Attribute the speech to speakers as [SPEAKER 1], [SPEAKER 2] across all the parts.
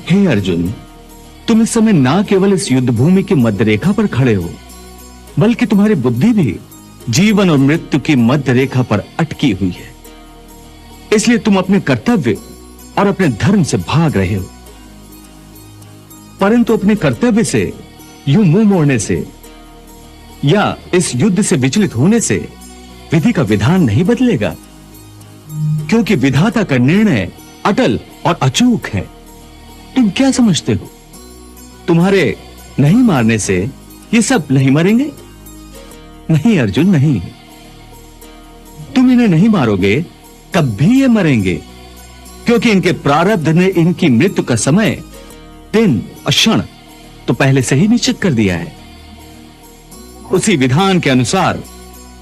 [SPEAKER 1] हे अर्जुन, तुम इस समय ना केवल इस युद्ध भूमि की मध्य रेखा पर खड़े हो, बल्कि तुम्हारी बुद्धि भी जीवन और मृत्यु की मध्य रेखा पर अटकी हुई है। इसलिए तुम अपने कर्तव्य और अपने धर्म से भाग रहे हो, परंतु अपने कर्तव्य से यूं मुंह मोड़ने से या इस युद्ध से विचलित होने से विधि का विधान नहीं बदलेगा, क्योंकि विधाता का निर्णय अटल और अचूक है। तुम क्या समझते हो, तुम्हारे नहीं मारने से ये सब नहीं मरेंगे? नहीं अर्जुन, नहीं। तुम इन्हें नहीं मारोगे तब भी ये मरेंगे, क्योंकि इनके प्रारब्ध ने इनकी मृत्यु का समय, दिन और क्षण तो पहले से ही निश्चित कर दिया है। उसी विधान के अनुसार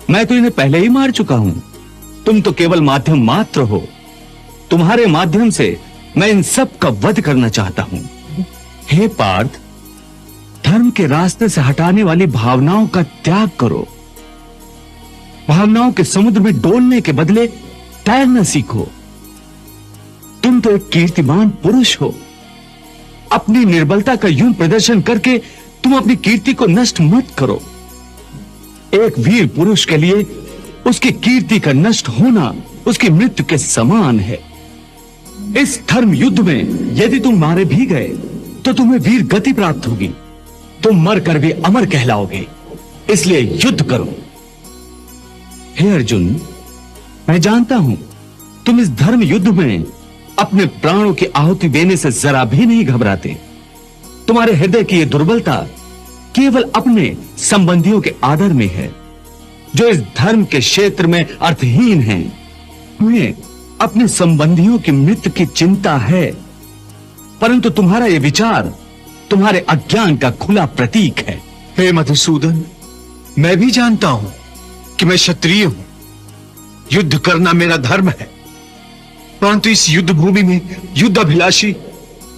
[SPEAKER 1] मैं तो इन्हें पहले ही मार चुका हूं। तुम तो केवल माध्यम मात्र हो। तुम्हारे माध्यम से मैं इन सब का वध करना चाहता हूं। हे पार्थ, धर्म के रास्ते से हटाने वाली भावनाओं का त्याग करो। भावनाओं के समुद्र में डोलने के बदले तैरना सीखो। तुम तो एक कीर्तिमान पुरुष हो। अपनी निर्बलता का यूं प्रदर्शन करके तुम अपनी कीर्ति को नष्ट मत करो। एक वीर पुरुष के लिए उसकी कीर्ति का नष्ट होना उसकी मृत्यु के समान है। इस धर्म युद्ध में यदि तुम मारे भी गए तो तुम्हें वीर गति प्राप्त होगी। तुम मरकर भी अमर कहलाओगे। इसलिए युद्ध करो। हे अर्जुन, मैं जानता हूं तुम इस धर्म युद्ध में अपने प्राणों की आहुति देने से जरा भी नहीं घबराते। तुम्हारे हृदय की यह दुर्बलता केवल अपने संबंधियों के आदर में है, जो इस धर्म के क्षेत्र में अर्थहीन हैं। तुम्हें अपने संबंधियों की मृत्यु की चिंता है, परंतु तुम्हारा यह विचार तुम्हारे अज्ञान का खुला प्रतीक है।
[SPEAKER 2] हे मधुसूदन, मैं भी जानता हूं कि मैं क्षत्रिय हूं। युद्ध करना मेरा धर्म है, परंतु इस युद्ध भूमि में युद्ध अभिलाषी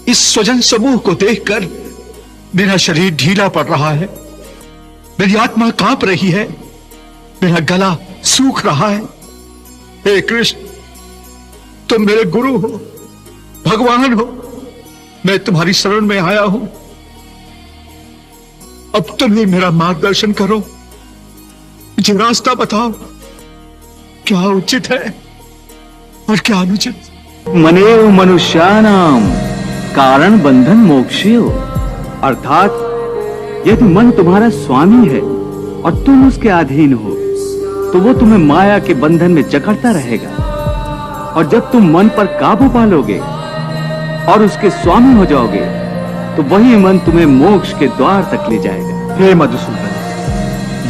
[SPEAKER 2] इस स्वजन समूह को देखकर मेरा शरीर ढीला पड़ रहा है। मेरी आत्मा कांप रही है। मेरा गला सूख रहा है। हे कृष्ण, तुम मेरे गुरु हो, भगवान हो। मैं तुम्हारी शरण में आया हूं। अब तुम ही मेरा मार्गदर्शन करो। मुझे रास्ता बताओ, क्या उचित है और क्या अनुचित।
[SPEAKER 1] मनेव मनुष्याणाम कारण बंधन मोक्षेय। अर्थात यदि मन तुम्हारा स्वामी है और तुम उसके अधीन हो, तो वो तुम्हें माया के बंधन में जकड़ता रहेगा। और जब तुम मन पर काबू पालोगे और उसके स्वामी हो जाओगे, तो वही मन तुम्हें मोक्ष के द्वार तक ले जाएगा।
[SPEAKER 3] हे मधुसूदन,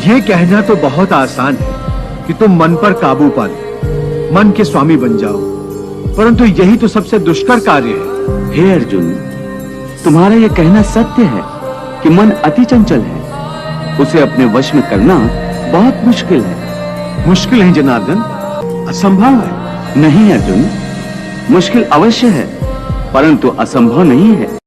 [SPEAKER 3] ये कहना तो बहुत आसान है कि तुम मन पर काबू पा लो, मन के स्वामी बन जाओ, परंतु यही तो सबसे दुष्कर कार्य है।
[SPEAKER 1] हे अर्जुन, तुम्हारा यह कहना सत्य है कि मन अति चंचल है। उसे अपने वश में करना बहुत मुश्किल है।
[SPEAKER 3] मुश्किल है जनार्दन, असंभव है।
[SPEAKER 1] नहीं अर्जुन, मुश्किल अवश्य है, परंतु असंभव नहीं है।